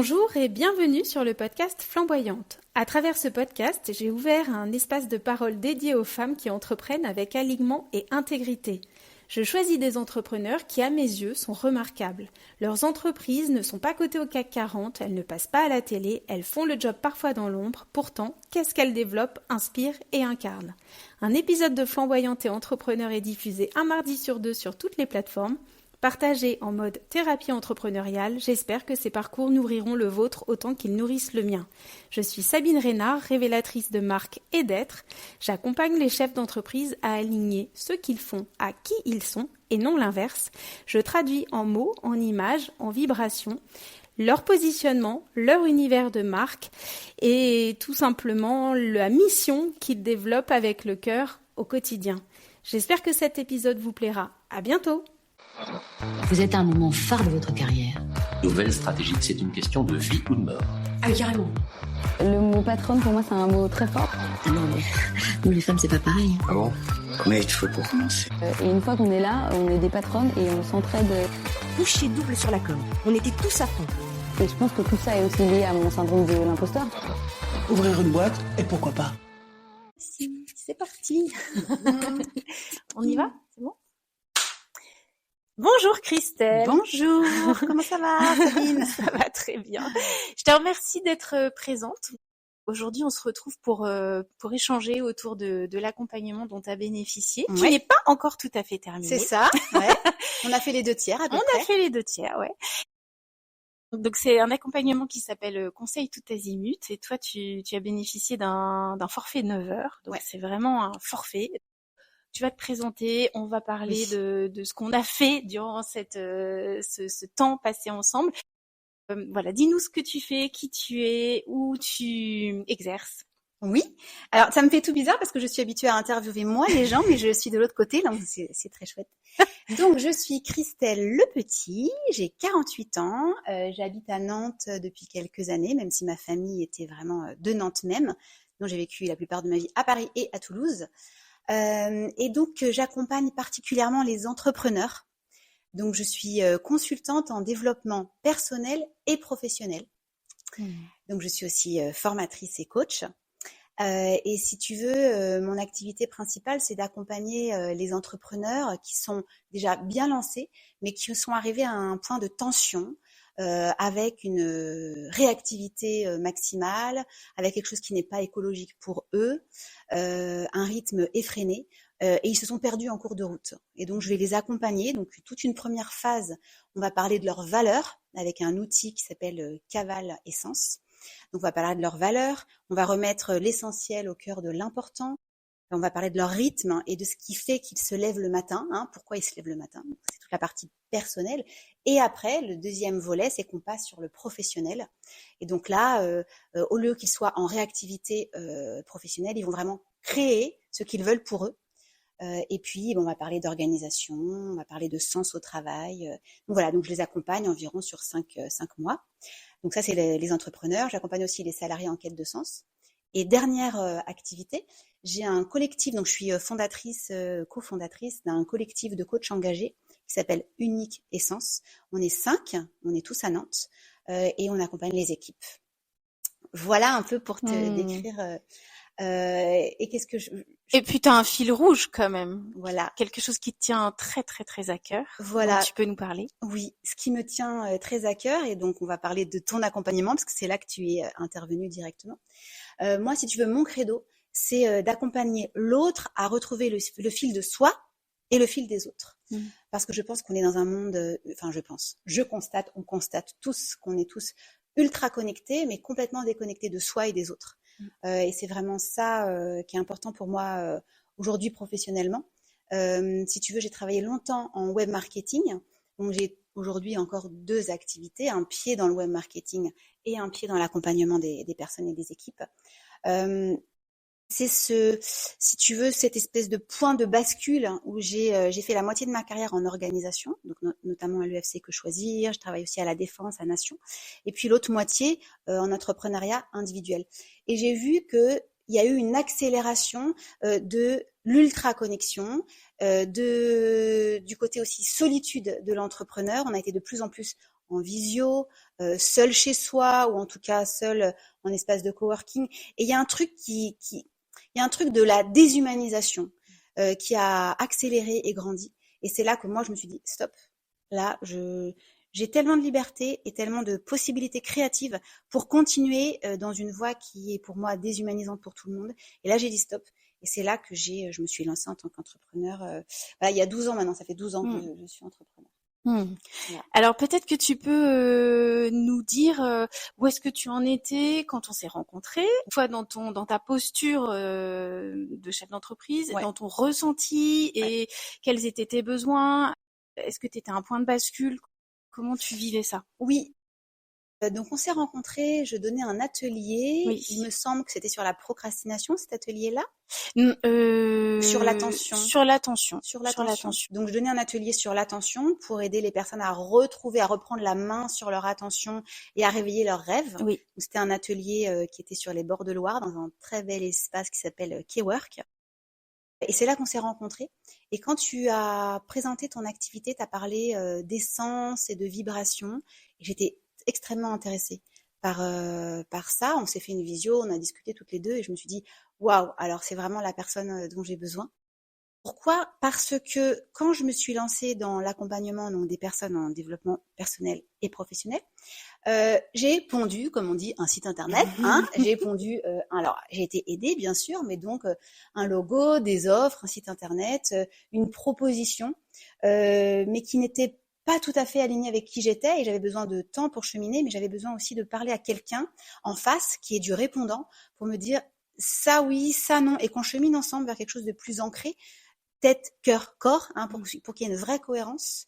Bonjour et bienvenue sur le podcast Flamboyante. À travers ce podcast, j'ai ouvert un espace de parole dédié aux femmes qui entreprennent avec alignement et intégrité. Je choisis des entrepreneurs qui, à mes yeux, sont remarquables. Leurs entreprises ne sont pas cotées au CAC 40, elles ne passent pas à la télé, elles font le job parfois dans l'ombre. Pourtant, qu'est-ce qu'elles développent, inspirent et incarnent ? Un épisode de Flamboyante et Entrepreneur est diffusé un mardi sur deux sur toutes les plateformes. Partagés en mode thérapie entrepreneuriale, j'espère que ces parcours nourriront le vôtre autant qu'ils nourrissent le mien. Je suis Sabine Reynard, révélatrice de marque et d'être. J'accompagne les chefs d'entreprise à aligner ce qu'ils font à qui ils sont et non l'inverse. Je traduis en mots, en images, en vibrations, leur positionnement, leur univers de marque et tout simplement la mission qu'ils développent avec le cœur au quotidien. J'espère que cet épisode vous plaira. À bientôt! Vous êtes à un moment phare de votre carrière. Nouvelle stratégie, c'est une question de vie ou de mort. Ah oui, carrément. Le mot patronne, pour moi, c'est un mot très fort. Ah non, mais nous les femmes, c'est pas pareil. Ah bon? Combien il te faut pour commencer? Et une fois qu'on est là, on est des patronnes et on s'entraide. Coucher double sur la com. On était tous à fond. Et je pense que tout ça est aussi lié à mon syndrome de l'imposteur. Ouvrir une boîte, et pourquoi pas? Si, c'est parti. On y va? C'est bon? Bonjour Christelle. Bonjour, comment ça va Sabine? Ça va très bien. Je te remercie d'être présente. Aujourd'hui, on se retrouve pour échanger autour de l'accompagnement dont tu as bénéficié, qui n'est pas encore tout à fait terminé. C'est ça, ouais. On a fait les 2 tiers à peu près. On a fait les 2 tiers, ouais. Donc c'est un accompagnement qui s'appelle Conseil tout azimut et toi tu as bénéficié d'un forfait 9 heures. Donc c'est vraiment un forfait. Tu vas te présenter, on va parler de ce qu'on a fait durant ce temps passé ensemble. Voilà, dis-nous ce que tu fais, qui tu es, où tu exerces. Oui, alors ça me fait tout bizarre parce que je suis habituée à interviewer moi les gens, mais je suis de l'autre côté, donc c'est très chouette. Donc je suis Christelle Lepetit, j'ai 48 ans, j'habite à Nantes depuis quelques années, même si ma famille était vraiment de Nantes même. Donc j'ai vécu la plupart de ma vie à Paris et à Toulouse. Et donc j'accompagne particulièrement les entrepreneurs. Donc je suis consultante en développement personnel et professionnel. Donc je suis aussi formatrice et coach. Et si tu veux, mon activité principale, c'est d'accompagner les entrepreneurs qui sont déjà bien lancés, mais qui sont arrivés à un point de tension, avec une réactivité maximale, avec quelque chose qui n'est pas écologique pour eux, un rythme effréné, et ils se sont perdus en cours de route. Et donc je vais les accompagner. Donc toute une première phase, on va parler de leurs valeurs avec un outil qui s'appelle Caval Essence. Donc on va parler de leurs valeurs, on va remettre l'essentiel au cœur de l'important. On va parler de leur rythme et de ce qui fait qu'ils se lèvent le matin, pourquoi ils se lèvent le matin. C'est toute la partie personnelle. Et après, le deuxième volet, c'est qu'on passe sur le professionnel. Et donc là, au lieu qu'ils soient en réactivité professionnelle, ils vont vraiment créer ce qu'ils veulent pour eux. Et puis, on va parler d'organisation, on va parler de sens au travail. Donc voilà, donc je les accompagne environ sur 5 mois. Donc ça, c'est les entrepreneurs. J'accompagne aussi les salariés en quête de sens. Et dernière activité, j'ai un collectif, donc je suis fondatrice, cofondatrice d'un collectif de coachs engagés qui s'appelle Unique Essence. On est 5, on est tous à Nantes et on accompagne les équipes. Voilà un peu pour te décrire. Et qu'est-ce que Et puis tu as un fil rouge quand même. Voilà. Quelque chose qui te tient très très très à cœur. Voilà. Donc, tu peux nous parler? Oui, ce qui me tient très à cœur, et donc on va parler de ton accompagnement parce que c'est là que tu es intervenu directement. Moi, si tu veux, mon credo, c'est d'accompagner l'autre à retrouver le fil de soi et le fil des autres. Parce que je pense qu'on est dans un monde, on constate tous qu'on est tous ultra connectés, mais complètement déconnectés de soi et des autres. Et c'est vraiment ça qui est important pour moi aujourd'hui professionnellement. Si tu veux, j'ai travaillé longtemps en web marketing, donc j'ai aujourd'hui encore 2 activités, un pied dans le web marketing et un pied dans l'accompagnement des personnes et des équipes. C'est si tu veux, cette espèce de point de bascule où j'ai fait la moitié de ma carrière en organisation, donc notamment à l'UFC Que Choisir, je travaille aussi à la Défense, à Nation, et puis l'autre moitié en entrepreneuriat individuel. Et j'ai vu que il y a eu une accélération de l'ultra-connexion, du côté aussi solitude de l'entrepreneur. On a été de plus en plus en visio, seul chez soi ou en tout cas seul en espace de coworking. Et il y a un truc il y a un truc de la déshumanisation qui a accéléré et grandi. Et c'est là que moi je me suis dit stop. Là, j'ai tellement de liberté et tellement de possibilités créatives pour continuer dans une voie qui est pour moi déshumanisante pour tout le monde. Et là, j'ai dit stop. Et c'est là que je me suis lancée en tant qu'entrepreneur. Voilà, il y a 12 ans maintenant, ça fait 12 ans que je suis entrepreneur. Voilà. Alors peut-être que tu peux nous dire où est-ce que tu en étais quand on s'est rencontrés, toi dans ta posture de chef d'entreprise, dans ton ressenti et quels étaient tes besoins. Est-ce que tu étais à un point de bascule? Comment tu vivais ça? Oui. Donc on s'est rencontrés, je donnais un atelier, il me semble que c'était sur la procrastination, cet atelier-là. Sur l'attention. Sur l'attention. Donc je donnais un atelier sur l'attention pour aider les personnes à reprendre la main sur leur attention et à réveiller leurs rêves. Oui. Donc, c'était un atelier qui était sur les bords de Loire, dans un très bel espace qui s'appelle Keywork. Et c'est là qu'on s'est rencontrés. Et quand tu as présenté ton activité, tu as parlé d'essence et de vibration. Et j'étais extrêmement intéressée par ça. On s'est fait une visio, on a discuté toutes les deux et je me suis dit waouh, alors c'est vraiment la personne dont j'ai besoin. Pourquoi? Parce que quand je me suis lancée dans l'accompagnement donc des personnes en développement personnel et professionnel, j'ai pondu, comme on dit, un site internet. J'ai pondu, alors j'ai été aidée bien sûr, mais donc un logo, des offres, un site internet, une proposition, mais qui n'était pas tout à fait alignée avec qui j'étais et j'avais besoin de temps pour cheminer, mais j'avais besoin aussi de parler à quelqu'un en face qui est du répondant pour me dire ça oui, ça non, et qu'on chemine ensemble vers quelque chose de plus ancré, tête, cœur, corps, pour qu'il y ait une vraie cohérence.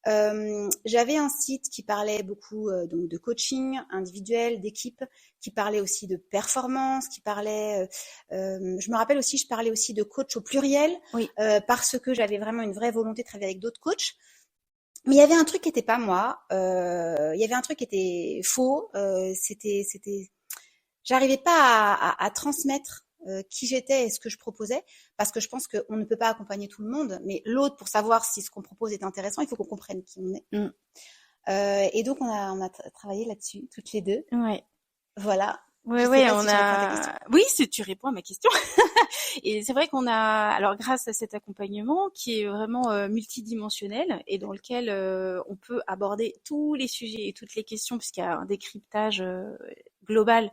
J'avais un site qui parlait beaucoup donc de coaching individuel, d'équipe, qui parlait aussi de performance, qui parlait, je me rappelle aussi, je parlais aussi de coach au pluriel, parce que j'avais vraiment une vraie volonté de travailler avec d'autres coachs. Mais il y avait un truc qui était pas moi, il y avait un truc qui était faux, j'arrivais pas à transmettre qui j'étais et ce que je proposais, parce que je pense qu'on ne peut pas accompagner tout le monde, mais l'autre, pour savoir si ce qu'on propose est intéressant, il faut qu'on comprenne qui on est. Et donc on a travaillé là-dessus toutes les deux. Ouais. Voilà. Oui, tu réponds à ma question. Et c'est vrai qu'on a, alors grâce à cet accompagnement qui est vraiment multidimensionnel et dans lequel on peut aborder tous les sujets et toutes les questions, puisqu'il y a un décryptage global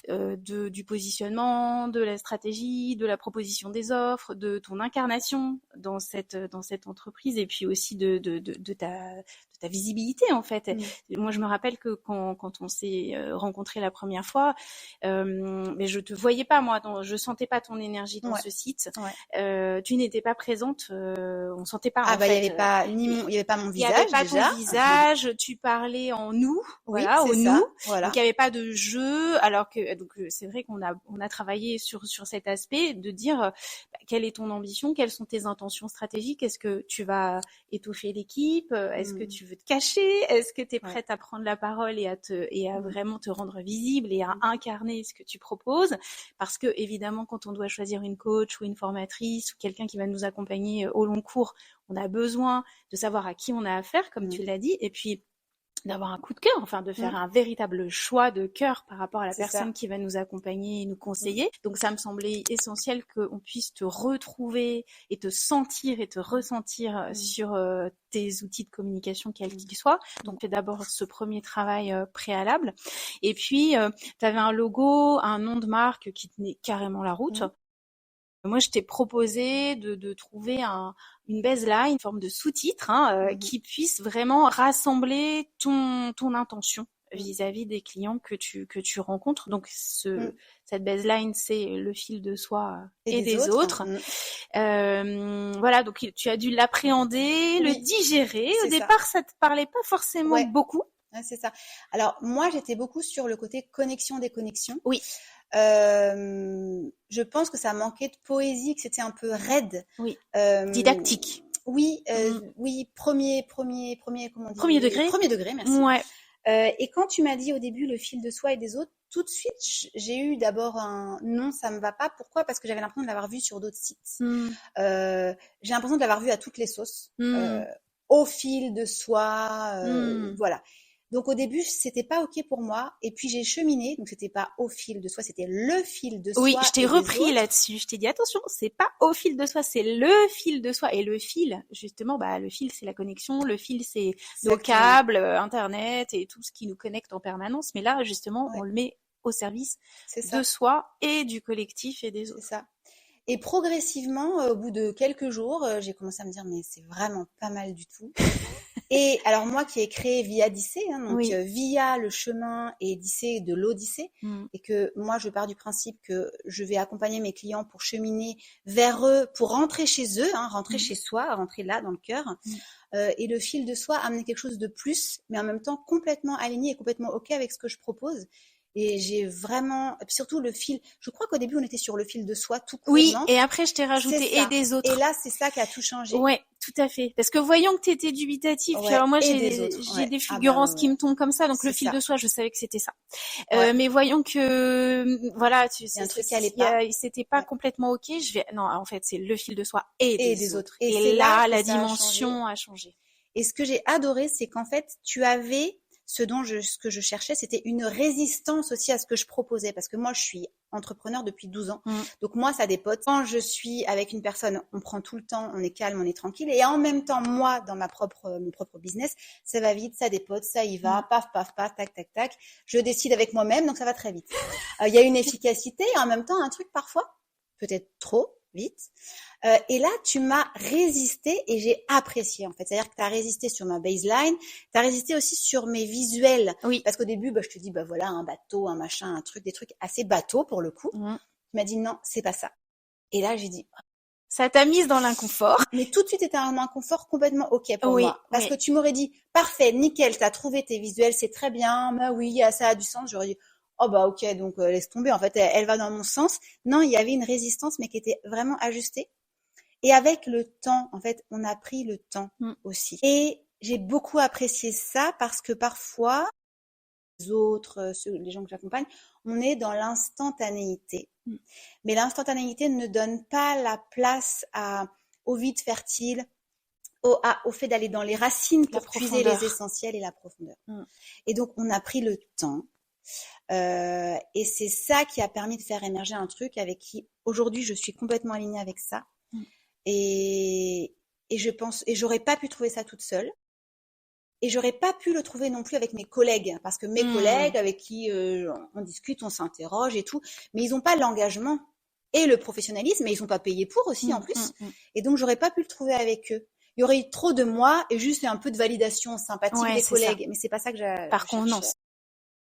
du positionnement, de la stratégie, de la proposition des offres, de ton incarnation dans cette entreprise et puis aussi de ta visibilité en fait. Moi je me rappelle que quand on s'est rencontrés la première fois, mais je te voyais pas moi, je sentais pas ton énergie dans ce site. Tu n'étais pas présente, on sentait pas. Il y avait pas il y avait pas mon visage. Il y avait pas ton visage. Tu parlais en nous, voilà, au nous. Voilà. Donc il y avait pas de jeu. Alors que donc c'est vrai qu'on a travaillé sur cet aspect de dire quelle est ton ambition, quelles sont tes intentions stratégiques, est-ce que tu vas étoffer l'équipe, est-ce que tu veux te cacher, est-ce que tu es prête à prendre la parole et à vraiment te rendre visible et à incarner ce que tu proposes, parce que évidemment quand on doit choisir une coach ou une formatrice ou quelqu'un qui va nous accompagner au long cours, on a besoin de savoir à qui on a affaire, comme tu l'as dit, et puis d'avoir un coup de cœur, enfin de faire un véritable choix de cœur par rapport à la personne qui va nous accompagner et nous conseiller. Donc ça me semblait essentiel qu'on puisse te retrouver et te sentir et te ressentir sur tes outils de communication quels qu'ils soient. Donc fais d'abord ce premier travail préalable. Et puis tu avais un logo, un nom de marque qui tenait carrément la route. Moi, je t'ai proposé de trouver une baseline, une forme de sous-titre qui puisse vraiment rassembler ton intention vis-à-vis des clients que tu rencontres. Donc, cette baseline, c'est le fil de soi et des autres. Voilà, donc tu as dû l'appréhender, le digérer. Au départ, ça te parlait pas forcément beaucoup. C'est ça. Alors, moi, j'étais beaucoup sur le côté connexion-déconnexion. Oui. Je pense que ça manquait de poésie, que c'était un peu raide. Oui. Didactique. Oui, oui, premier, comment on dit? Premier degré. Premier degré, merci. Ouais. Et quand tu m'as dit au début le fil de soi et des autres, tout de suite, j'ai eu d'abord un non, ça me va pas. Pourquoi? Parce que j'avais l'impression de l'avoir vu sur d'autres sites. J'ai l'impression de l'avoir vu à toutes les sauces. Au fil de soi, voilà. Donc au début, c'était pas OK pour moi. Et puis j'ai cheminé, donc c'était pas au fil de soie, c'était le fil de soie. Oui, je et t'ai des repris autres. là-dessus. Je t'ai dit attention, c'est pas au fil de soie, c'est le fil de soie. Et le fil, justement, le fil c'est la connexion, le fil c'est nos Exactement. câbles, Internet et tout ce qui nous connecte en permanence. Mais là, justement, Ouais. on le met au service C'est ça. de soi et du collectif et des C'est autres. ça. Et progressivement, au bout de quelques jours, j'ai commencé à me dire mais c'est vraiment pas mal du tout. Et alors moi qui ai créé Via Odyssée, donc Oui. via le chemin et Odyssée de l'Odyssée, et que moi je pars du principe que je vais accompagner mes clients pour cheminer vers eux, pour rentrer chez eux, rentrer chez soi, rentrer là dans le cœur. Et le fil de soie amener quelque chose de plus, mais en même temps complètement aligné et complètement OK avec ce que je propose. Et j'ai vraiment, et puis surtout le fil, je crois qu'au début on était sur le fil de soie tout court, Oui, non? et après je t'ai rajouté C'est et ça. des autres. Et là c'est ça qui a tout changé. Ouais, tout à fait. Parce que voyant que t'étais dubitatif, puis Ouais, alors moi et j'ai des autres, ouais. des Ah bah fulgurances ouais, qui me tombent comme ça, donc le c'est fil ça. de soie, je savais que c'était ça. Ouais. Mais voyant que voilà, tu Il y a sais, un truc qui allait pas. c'était pas Ouais. complètement OK, non, en fait, c'est le fil de soie et Et des des autres. autres. Et Et c'est là, là que la ça a dimension a changé. Et ce que j'ai adoré, c'est qu'en fait, tu avais ce que je cherchais, c'était une résistance aussi à ce que je proposais. Parce que moi, je suis entrepreneur depuis 12 ans. Donc moi, ça dépote. Quand je suis avec une personne, on prend tout le temps, on est calme, on est tranquille. Et en même temps, moi, dans mon propre business, ça va vite, ça dépote, ça y va, paf, paf, paf, tac, tac, tac. Je décide avec moi-même, donc ça va très vite. Il y a une efficacité et en même temps, un truc parfois, peut-être trop vite. Et là, tu m'as résisté et j'ai apprécié en fait. C'est-à-dire que tu as résisté sur ma baseline, tu as résisté aussi sur mes visuels. Oui. Parce qu'au début, je te dis, voilà, un bateau, un machin, un truc, des trucs assez bateaux pour le coup. Tu m'as dit non, c'est pas ça. Et là, j'ai dit, ça t'a mise dans l'inconfort. Mais tout de suite, c'était un inconfort complètement OK pour moi. Parce que tu m'aurais dit, parfait, nickel, t'as trouvé tes visuels, c'est très bien, bah oui, ça a du sens. J'aurais dit, oh bah OK, donc laisse tomber. En fait, elle va dans mon sens. Non, il y avait une résistance, mais qui était vraiment ajustée. Et avec le temps, en fait, on a pris le temps aussi. Et j'ai beaucoup apprécié ça parce que parfois, les autres, les gens que j'accompagne, on est dans l'instantanéité. Mais l'instantanéité ne donne pas la place au vide fertile, au fait d'aller dans les racines pour puiser les essentiels et la profondeur. Et donc, on a pris le temps. Et c'est ça qui a permis de faire émerger un truc avec qui, aujourd'hui, je suis complètement alignée avec ça. Et je pense, et j'aurais pas pu trouver ça toute seule. Et j'aurais pas pu le trouver non plus avec mes collègues, parce que mes collègues avec qui on discute, on s'interroge et tout, mais ils ont pas l'engagement et le professionnalisme, et ils sont pas payés pour aussi en plus. Et donc j'aurais pas pu le trouver avec eux. Il y aurait eu trop de moi et juste un peu de validation sympathique des collègues, mais c'est pas ça que j'ai. Par convenance.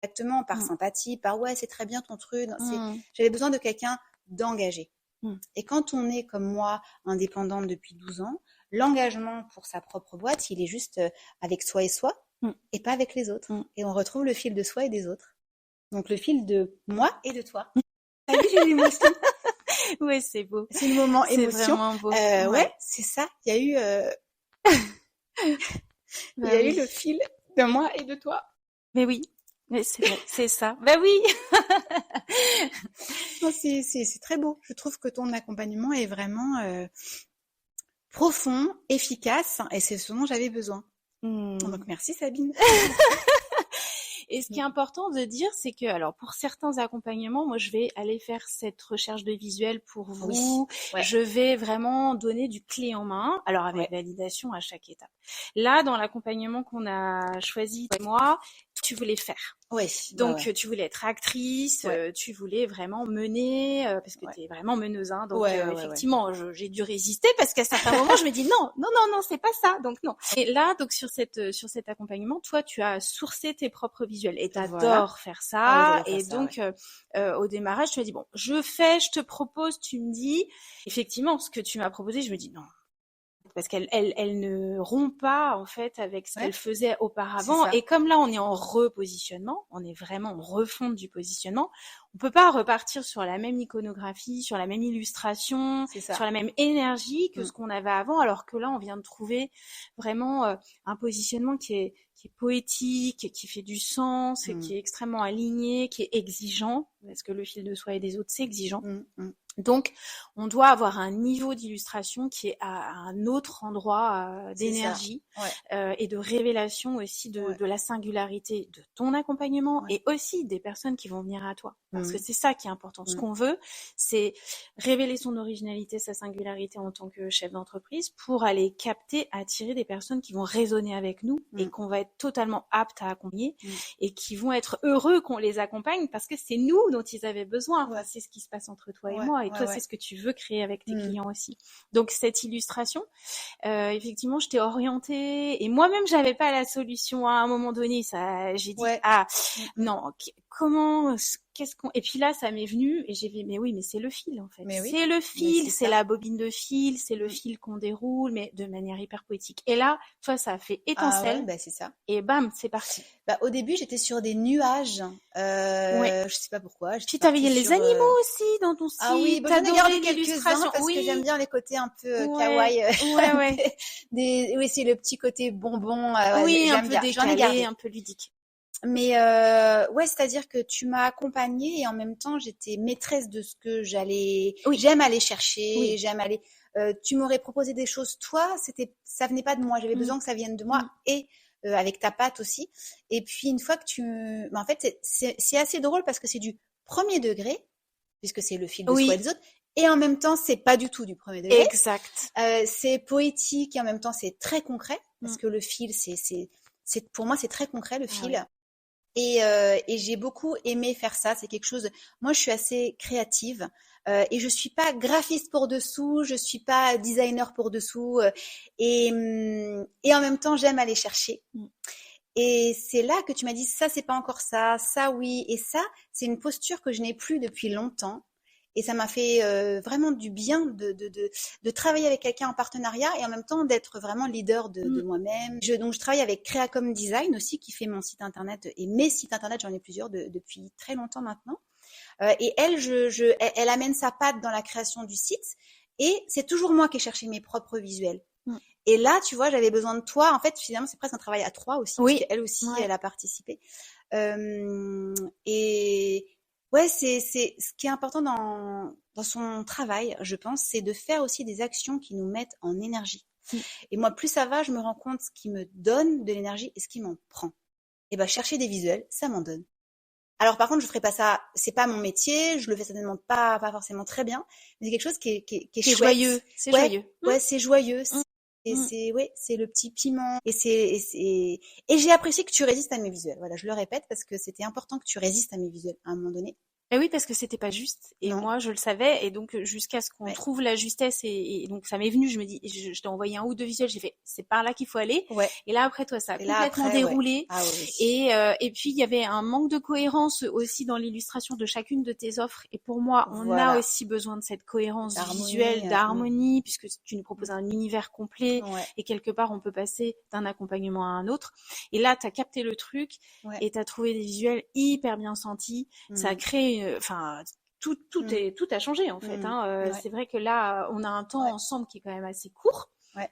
Exactement, par sympathie, par ouais, c'est très bien ton truc. J'avais besoin de quelqu'un d'engagé. Et quand on est comme moi, indépendante depuis 12 ans, l'engagement pour sa propre boîte, il est juste avec soi et pas avec les autres. Et on retrouve le fil de soi et des autres. Donc le fil de moi et de toi. Ah oui, j'ai l'émotion. Ouais, c'est beau. C'est le moment émotion. C'est vraiment beau. Ouais, c'est ça. Il y a eu, il y a eu le fil de moi et de toi. Mais oui. Mais c'est vrai, c'est ça. Bah oui. Non, c'est très beau. Je trouve que ton accompagnement est vraiment profond, efficace, et c'est ce dont j'avais besoin. Donc merci Sabine. Et ce qui est important de dire, c'est que, alors, pour certains accompagnements, moi, je vais aller faire cette recherche de visuel pour vous. Ouais. Je vais vraiment donner du clé en main. Alors, avec validation à chaque étape. Là, dans l'accompagnement qu'on a choisi, moi, tu voulais faire. Ouais. Donc, tu voulais être actrice, tu voulais vraiment mener, parce que tu es vraiment meneuse, hein. Donc, effectivement, j'ai dû résister parce qu'à certains moments, je me dis non, c'est pas ça. Donc, non. Et là, donc, sur cet accompagnement, toi, tu as sourcé tes propres visuels et t'adores faire ça. Et donc, au démarrage, tu m'as dit, bon, je te propose, tu me dis, effectivement, ce que tu m'as proposé, je me dis non. Parce qu'elle ne rompt pas en fait avec ce qu'elle faisait auparavant. Et comme là on est en repositionnement, on est vraiment en refonte du positionnement, on peut pas repartir sur la même iconographie, sur la même illustration, sur la même énergie que ce qu'on avait avant, alors que là on vient de trouver vraiment un positionnement qui est poétique, qui fait du sens, qui est extrêmement aligné, qui est exigeant, parce que le fil de soi et des autres c'est exigeant. Donc, on doit avoir un niveau d'illustration qui est à un autre endroit d'énergie et de révélation aussi de la singularité de ton accompagnement et aussi des personnes qui vont venir à toi. Parce que c'est ça qui est important. Ce qu'on veut, c'est révéler son originalité, sa singularité en tant que chef d'entreprise pour aller capter, attirer des personnes qui vont résonner avec nous et qu'on va être totalement aptes à accompagner et qui vont être heureux qu'on les accompagne parce que c'est nous dont ils avaient besoin. Enfin, c'est ce qui se passe entre toi et moi. Et toi, c'est ce que tu veux créer avec tes clients aussi. Donc, cette illustration, effectivement, je t'ai orientée et moi-même, j'avais pas la solution à un moment donné. J'ai dit, non, comment, et puis là, ça m'est venu et j'ai dit, mais oui, mais c'est le fil, en fait. C'est le fil, c'est la bobine de fil, c'est le fil qu'on déroule, mais de manière hyper poétique. Et là, toi, ça a fait étincelle. C'est ça. Et bam, c'est parti. Au début, j'étais sur des nuages. Je sais pas pourquoi. Puis t'avais les animaux aussi dans ton site. Ah oui, j'en ai gardé quelques-uns parce que j'aime bien les côtés un peu kawaii. Oui, c'est le petit côté bonbon. Oui, un peu décalé, un peu ludique. Mais c'est-à-dire que tu m'as accompagnée et en même temps j'étais maîtresse de ce que j'allais. J'aime aller chercher, j'aime aller. Tu m'aurais proposé des choses, toi, ça venait pas de moi. J'avais besoin que ça vienne de moi et avec ta patte aussi. Et puis une fois que en fait, c'est assez drôle parce que c'est du premier degré puisque c'est le fil de soie des autres. Et en même temps, c'est pas du tout du premier degré. Exact. C'est poétique et en même temps, c'est très concret parce que le fil, c'est pour moi, c'est très concret le fil. Et j'ai beaucoup aimé faire ça. C'est quelque chose. Moi, je suis assez créative et je suis pas graphiste pour dessous. Je suis pas designer pour dessous. Et en même temps, j'aime aller chercher. Et c'est là que tu m'as dit ça, c'est pas encore ça. Ça, oui. Et ça, c'est une posture que je n'ai plus depuis longtemps. Et ça m'a fait vraiment du bien de travailler avec quelqu'un en partenariat et en même temps d'être vraiment leader de moi-même. Donc je travaille avec Creacom Design aussi qui fait mon site internet et mes sites internet, j'en ai plusieurs depuis très longtemps maintenant. Et elle amène sa patte dans la création du site et c'est toujours moi qui ai cherché mes propres visuels. Et là, tu vois, j'avais besoin de toi. En fait, finalement, c'est presque un travail à trois aussi. Parce qu'elle aussi, elle a participé. Et ouais, c'est ce qui est important dans son travail, je pense, c'est de faire aussi des actions qui nous mettent en énergie. Et moi, plus ça va, je me rends compte ce qui me donne de l'énergie et ce qui m'en prend. Et chercher des visuels, ça m'en donne. Alors par contre, je ferai pas ça, c'est pas mon métier, je le fais certainement pas forcément très bien, mais c'est quelque chose qui est chouette. Joyeux. C'est joyeux. Ouais, c'est joyeux. C'est le petit piment et j'ai apprécié que tu résistes à mes visuels. Voilà, je le répète parce que c'était important que tu résistes à mes visuels à un moment donné. Et oui, parce que c'était pas juste. Et moi, je le savais. Et donc, jusqu'à ce qu'on trouve la justesse. Et donc, ça m'est venu. Je me dis, je t'ai envoyé un ou deux visuels. J'ai fait, c'est par là qu'il faut aller. Et là, après, toi, ça a complètement déroulé. Et puis, il y avait un manque de cohérence aussi dans l'illustration de chacune de tes offres. Et pour moi, on a aussi besoin de cette cohérence visuelle, d'harmonie, puisque tu nous proposes un univers complet. Et quelque part, on peut passer d'un accompagnement à un autre. Et là, t'as capté le truc. Et t'as trouvé des visuels hyper bien sentis. Ça a créé tout a changé en fait. C'est vrai que là, on a un temps ensemble qui est quand même assez court.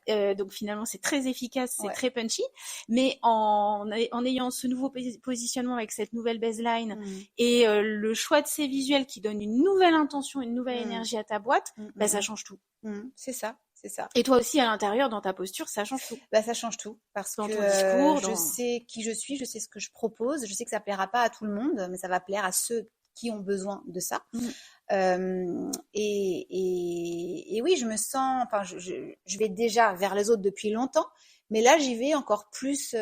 Donc finalement, c'est très efficace, c'est très punchy. Mais en ayant ce nouveau positionnement avec cette nouvelle baseline et le choix de ces visuels qui donnent une nouvelle intention, une nouvelle énergie à ta boîte, ça change tout. C'est ça. C'est ça. Et toi aussi, à l'intérieur, dans ta posture, ça change tout. Ça change tout. Parce dans que ton discours, je sais qui je suis, je sais ce que je propose. Je sais que ça plaira pas à tout le monde, mais ça va plaire à ceux qui ont besoin de ça. Et oui, je me sens, je vais déjà vers les autres depuis longtemps, mais là, j'y vais encore plus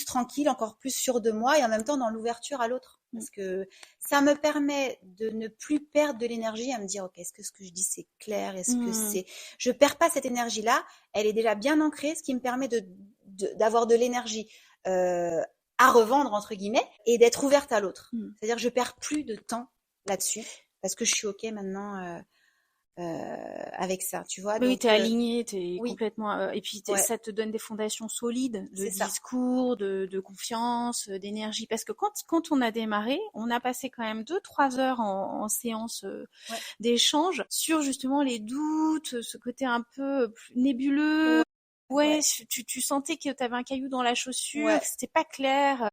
tranquille, encore plus sûre de moi et en même temps dans l'ouverture à l'autre. Parce que ça me permet de ne plus perdre de l'énergie à me dire, ok, est-ce que ce que je dis c'est clair, je perds pas cette énergie-là, elle est déjà bien ancrée, ce qui me permet d'avoir de l'énergie à revendre entre guillemets et d'être ouverte à l'autre. C'est-à-dire que je perds plus de temps là-dessus parce que je suis ok maintenant avec ça, tu vois. Oui, t'es alignée, t'es complètement. Et puis ça te donne des fondations solides de discours, de confiance, d'énergie. Parce que quand on a démarré, on a passé quand même 2-3 heures en séance d'échange sur justement les doutes, ce côté un peu nébuleux. Tu sentais que t'avais un caillou dans la chaussure, que c'était pas clair.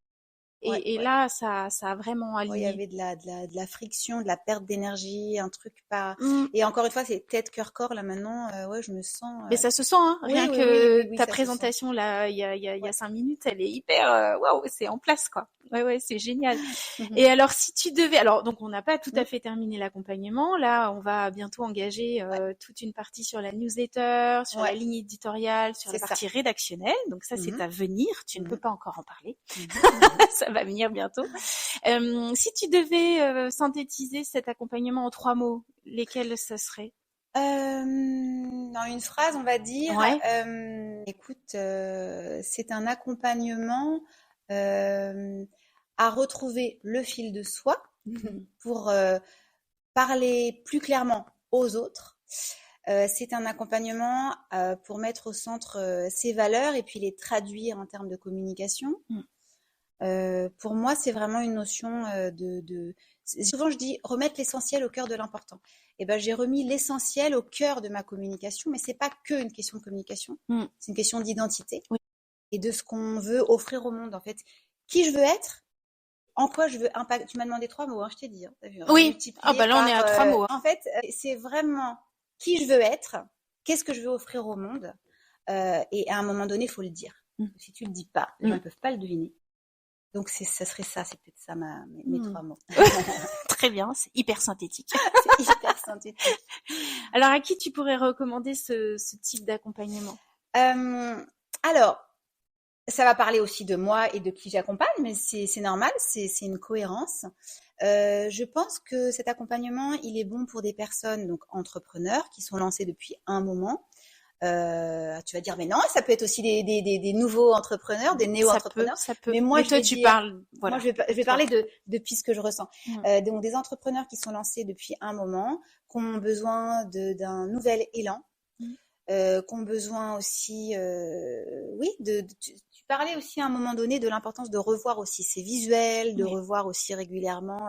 Et là, ça a vraiment Ouais, il y aligné. avait de la friction, de la perte d'énergie, un truc pas. Et encore une fois, c'est tête, cœur, corps. Là maintenant, ouais, je me sens. Mais ça se sent, hein. Oui, Rien oui, que oui, ta ça se sent. présentation là, il y a Ouais. 5 minutes, elle est hyper, waouh, c'est en place quoi. Ouais, c'est génial. Mhm. Et alors, si tu devais, alors donc on n'a pas tout à fait terminé l'accompagnement. Là, on va bientôt engager toute une partie sur la newsletter, sur la Ouais. ligne éditoriale, sur la C'est ça. partie rédactionnelle. Donc ça, c'est Mhm. à venir. Tu ne Mhm. peux pas encore en parler. Mhm. Ça va venir bientôt. Si tu devais synthétiser cet accompagnement en 3 mots, lesquels ça serait? Dans une phrase, on va dire. Ouais. Écoute, c'est un accompagnement à retrouver le fil de soi pour parler plus clairement aux autres. C'est un accompagnement pour mettre au centre ses valeurs et puis les traduire en termes de communication. Pour moi, c'est vraiment une notion souvent je dis remettre l'essentiel au cœur de l'important. Et ben j'ai remis l'essentiel au cœur de ma communication, mais c'est pas que une question de communication, c'est une question d'identité et de ce qu'on veut offrir au monde en fait. Qui je veux être, en quoi je veux impacter. Tu m'as demandé 3 mots, hein, je t'ai dit. Hein, t'as vu, Oui. Ah bah là on est à 3 mots. Hein. En fait, c'est vraiment qui je veux être, qu'est-ce que je veux offrir au monde, et à un moment donné, il faut le dire. Si tu le dis pas, les gens ne peuvent pas le deviner. Donc ça serait ça, c'est peut-être ça mes 3 mots. Très bien, c'est hyper synthétique. C'est hyper synthétique. Alors à qui tu pourrais recommander ce type d'accompagnement? Alors, ça va parler aussi de moi et de qui j'accompagne, mais c'est normal, c'est une cohérence. Je pense que cet accompagnement, il est bon pour des personnes donc entrepreneurs qui sont lancées depuis un moment. Tu vas dire mais non, ça peut être aussi des nouveaux entrepreneurs, des néo-entrepreneurs. Ça peut. Mais moi, toi, tu parles. Voilà. Moi, je vais parler depuis ce que je ressens. Donc des entrepreneurs qui sont lancés depuis un moment, qui ont besoin d'un nouvel élan, qui ont besoin aussi, tu parlais aussi à un moment donné de l'importance de revoir aussi ces visuels, de revoir aussi régulièrement.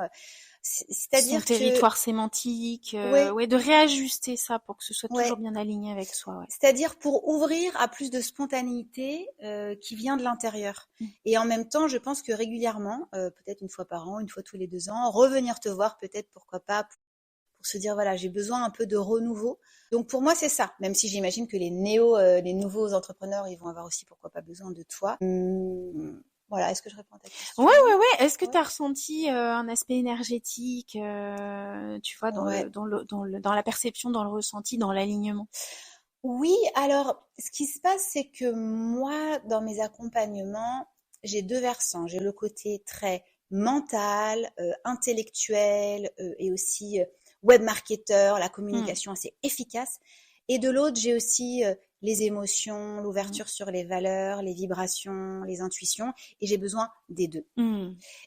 C'est-à-dire son territoire sémantique, de réajuster ça pour que ce soit toujours bien aligné avec soi. Ouais. C'est-à-dire pour ouvrir à plus de spontanéité qui vient de l'intérieur. Et en même temps, je pense que régulièrement, peut-être une fois par an, une fois tous les 2 ans, revenir te voir peut-être, pourquoi pas, pour se dire voilà, j'ai besoin un peu de renouveau. Donc pour moi, c'est ça. Même si j'imagine que les nouveaux entrepreneurs, ils vont avoir aussi pourquoi pas besoin de toi. Voilà, est-ce que je réponds à ta question? Ouais. Est-ce que tu as ressenti un aspect énergétique, tu vois, dans la perception, dans le ressenti, dans l'alignement? Oui, alors, ce qui se passe, c'est que moi, dans mes accompagnements, j'ai 2 versants. J'ai le côté très mental, intellectuel et aussi web marketeur, la communication assez efficace. Et de l'autre, j'ai aussi les émotions, l'ouverture sur les valeurs, les vibrations, les intuitions, et j'ai besoin des 2.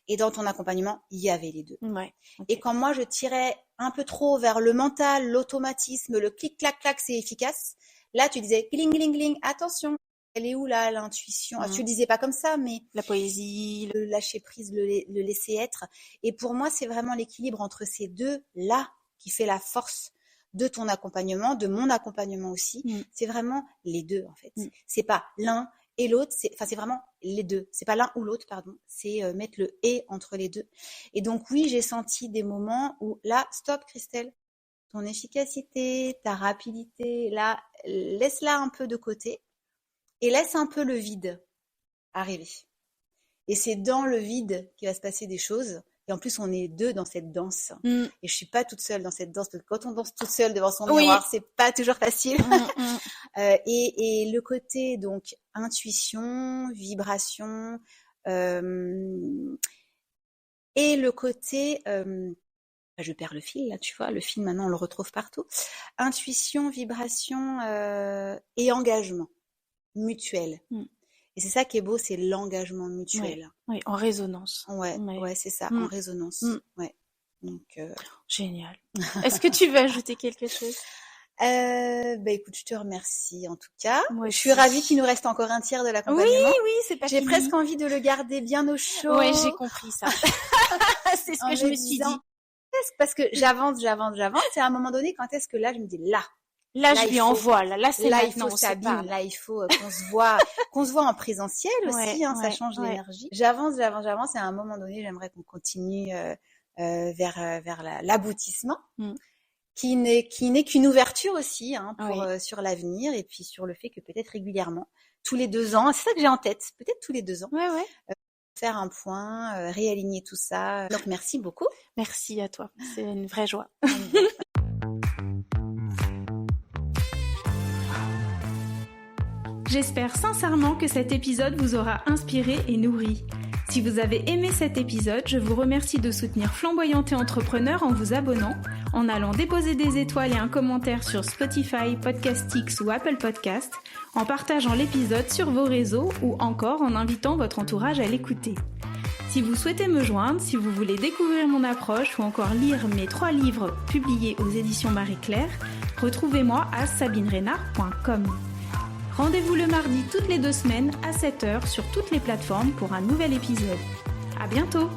Et dans ton accompagnement, il y avait les 2. Ouais, okay. Et quand moi, je tirais un peu trop vers le mental, l'automatisme, le clic-clac-clac, c'est efficace, là, tu disais gling-gling-gling, attention, elle est où là, l'intuition? Tu le disais pas comme ça, mais la poésie, le lâcher prise, le laisser être. Et pour moi, c'est vraiment l'équilibre entre ces 2-là qui fait la force de ton accompagnement, de mon accompagnement aussi. C'est vraiment les 2 en fait. C'est pas l'un et l'autre, c'est vraiment les 2. C'est pas l'un ou l'autre, pardon. C'est mettre le et entre les 2. Et donc oui, j'ai senti des moments où là, stop Christelle, ton efficacité, ta rapidité, là, laisse-la un peu de côté et laisse un peu le vide arriver. Et c'est dans le vide qu'il va se passer des choses. Et en plus, on est 2 dans cette danse. Et je suis pas toute seule dans cette danse. Parce que quand on danse toute seule devant son miroir, c'est pas toujours facile. Et le côté, donc, intuition, vibration, et le côté, je perds le fil, là, tu vois. Le fil, maintenant, on le retrouve partout. Intuition, vibration, et engagement mutuel. Et c'est ça qui est beau, c'est l'engagement mutuel. Oui, en résonance. Ouais, c'est ça, en résonance. Ouais. Donc, génial. Est-ce que tu veux ajouter quelque chose? Écoute, je te remercie en tout cas. Moi, je suis ravie qu'il nous reste encore un tiers de l'accompagnement. Oui, c'est pas J'ai fini. presque envie de le garder bien au chaud. Ouais, j'ai compris ça. C'est ce que je me suis dit. Parce que j'avance. Et à un moment donné, quand est-ce que là, je me dis là, Là, je lui envoie. Là, c'est là, maintenant. Il faut Sabine. Là, il faut qu'on se voit en présentiel aussi. Ça change l'énergie. J'avance. Et à un moment donné, j'aimerais qu'on continue vers l'aboutissement, qui n'est qu'une ouverture aussi sur l'avenir et puis sur le fait que peut-être régulièrement, tous les 2 ans, c'est ça que j'ai en tête. Peut-être tous les 2 ans. Faire un point, réaligner tout ça. Donc, merci beaucoup. Merci à toi. C'est une vraie joie. J'espère sincèrement que cet épisode vous aura inspiré et nourri. Si vous avez aimé cet épisode, je vous remercie de soutenir Flamboyante et Entrepreneur en vous abonnant, en allant déposer des étoiles et un commentaire sur Spotify, Podcastix ou Apple Podcast, en partageant l'épisode sur vos réseaux ou encore en invitant votre entourage à l'écouter. Si vous souhaitez me joindre, si vous voulez découvrir mon approche ou encore lire mes 3 livres publiés aux éditions Marie-Claire, retrouvez-moi à sabinerenard.com. Rendez-vous le mardi toutes les 2 semaines à 7h sur toutes les plateformes pour un nouvel épisode. À bientôt!